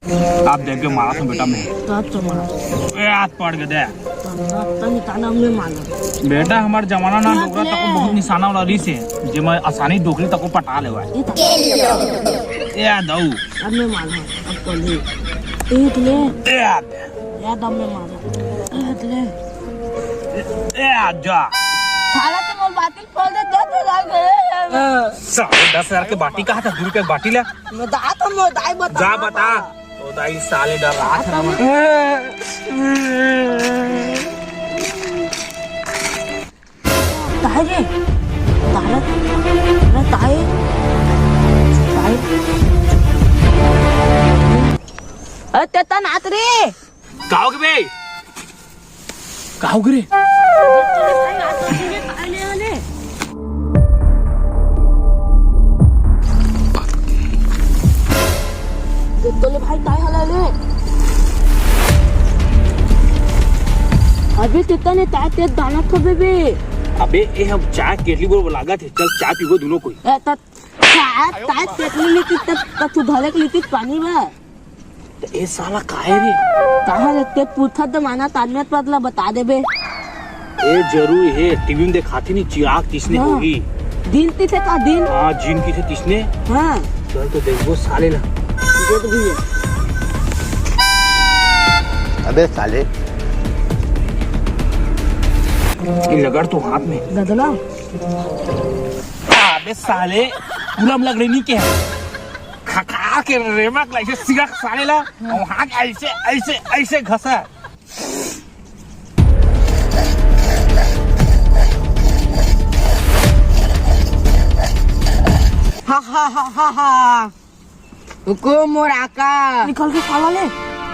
आप देख के मारा था बेटा मैं। तो मारा हाथ पड़ गए तो निकाला हमने मारा बेटा। हमारे जमाना ना डोगरा तक बहुत निशाना वाला रीस है जे मैं आसानी डोगरी तक पटा ले दऊ अब मैं मारा अब कल ही एक ले याद अब मैं मारा एक ले जा साला तो मोर बातिल खोल दे 10,000 गए साले 10,000 के बाटी कहा था 2 रुपए की बाटी ले मैं दा तो मैं दाई बता जा बता तो दाई साले डर रहा था ताई रे तारा ना ताई ताई अरे तेता नात रे काओगे बे काओगे रे तोले भाई ताई हला ले अबे तेता ने ताई ते दाना खबे बे अबे ए हम चाय केटली बोल लागत है चल चाय पीबो दोनों कोई त चाय ताई केटली लीती त तू धले के लीती पानी में तो ए साला काहे रे कहां रहते पूछा तो माना ताजमत पतला बता दे बे ए जरूर है टीवी में दिखाती नहीं चिराग किसने होगी दिन ती से का दिन हां जिन की थे किसने हां चल तो देखो साले ला ये तो भी अबे साले ये लगड़ तो हाथ में गदला अबे साले पूरा लग रही नहीं क्या खका के रेमक लाइसे सिगक साले ला और हाथ ऐसे ऐसे ऐसे घसा हा हा हा हा हा हुकुम मोर आका निकल के साला ले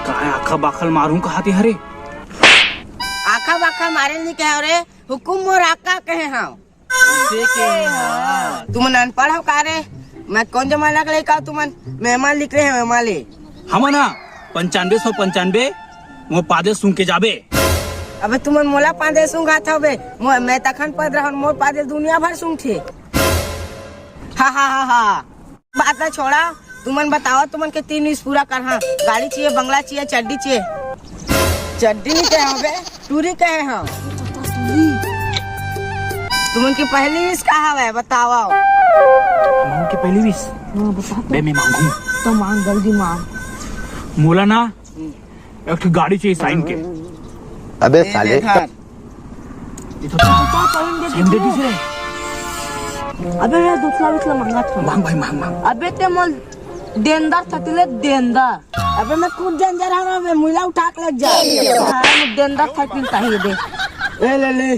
काय आखा बाखल मारूं कहाते हरे आका बाका मारे नहीं कहे रे हुकुम मोर आका कहे हां से के तुम अनपढ़ हो का रे मैं कौन जमाना का लेका तुम मेहमान लिख रहे हैं मेहमान ले हम ना 9595 वो पादे सुन के जाबे अबे तुम मोला पादे सुंगा था बे मैं तखन पद रहन मोर पादे दुनिया भर सुन थे हा हा हा हा बात ना छोड़ा तुमन बताओ तुमन के 3 विश पूरा कर हाँ गाड़ी चाहिए बंगला चाहिए चड्डी चाहिए चड्डी नहीं कहे बे टूरी कहे हाँ तुमन की पहली विश कहा है बताओ हम के पहली विश बता बे मैं मांगू तो मांग जल्दी मांग मोला ना एक गाड़ी चाहिए साइन के अबे साले ये तो साइन दे दी से अबे मैं दूसरा विश मांगा था मांग भाई मांग मांग अबे ते मोल देनदार थतिले देनदार अबे मैं खुद डेंजर हूं मैं मुला उठा के लग जा मैं देनदार थकिल ताही दे ए ले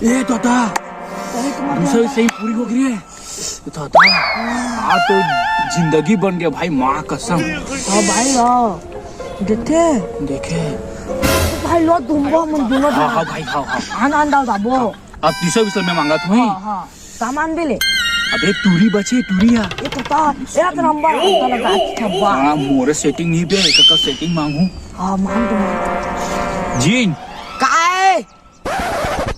ये तो था दूसरी सही पूरी हो गई है तो था आ तो जिंदगी बन गया भाई माँ कसम हां भाई हां देखे भाई लो दुम्बो मन दोनों हाँ भाई हाँ आन आंदा दाबो अब तीसरा विषय में मांगा तू ही हां सामान भी ले अबे टूरी बचे टूरिया ये पता एक नंबर तो लगा अच्छा वाह हाँ मोरे सेटिंग नहीं पे एक का सेटिंग मांगू हां मांग तो जीन काय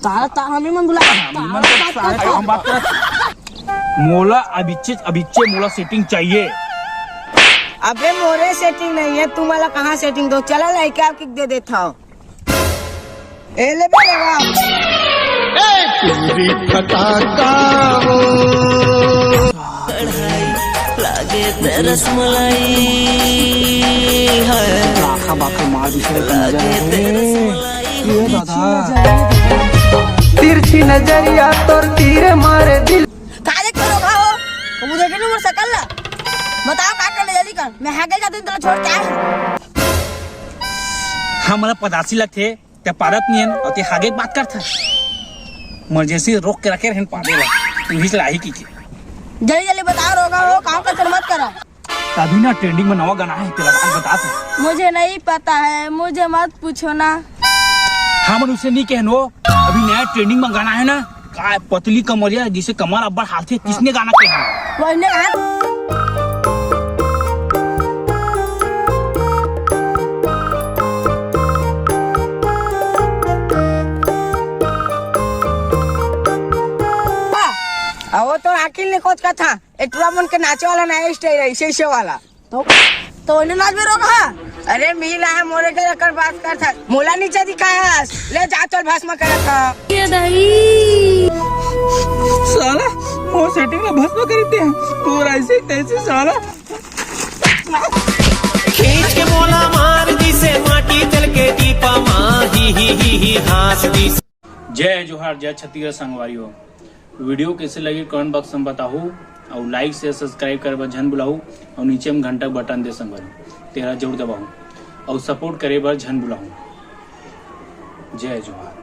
तारा हमें मन बुला हम बात कर मोला अबिच्चे मोला सेटिंग चाहिए अबे मोरे सेटिंग नहीं है तुम्हारा कहाँ सेटिंग दो चला लाइक आप किक दे देता हूँ ए ले बे लागे तरस मलाई आखा बाखा मार ये दादा तिरछी नजरिया तोर तीर मारे दिल काले करो खाओ तो मुझे के नंबर सकल ला बताओ का करने जल्दी कर मैं हागे जाते तेरा छोड़ के आया हमरा पदासी लगथे ते पारत नियन और ते हागे बात करथा इमरजेंसी रोक के रखे रहन पादे ला तू ही लाही की जल्दी जल्दी बताओ रोगा हो काम का मत करो तभी ना ट्रेंडिंग में नवा गाना है तेरा गाना बता तू मुझे नहीं पता है मुझे मत पूछो ना हम उसे नहीं कहनो अभी नया ट्रेंडिंग में गाना है ना का पतली कमरिया जिसे कमर अब्बड़ हाथ है किसने गाना कहना वही ने कहा वो तो अखिल ने कोच का था एटुआ मन के नाचे वाला नया स्टाइल है ऐसे वाला तो तो इन्हें नाच में रोका। अरे मिल आया मोरे के रकर बात कर था मोला नीचे दिखायास ले जा चल भस्म कर था साला वो सेटिंग में भस्म करते हैं तो ऐसे तैसे साला खींच के मोला मार दी से माटी तल के दीपा माँ ही हास दी। जय जोहार जय छत्तीसगढ़ संगवारी। वीडियो कैसे लगी कमेंट बॉक्स में बताओ और लाइक से सब्सक्राइब करे बर झन बुलाऊ और नीचे में घंटा बटन दे संगवारी तेरा जरूर दबाऊ और सपोर्ट करे बर झन बुलाऊ। जय जोहार।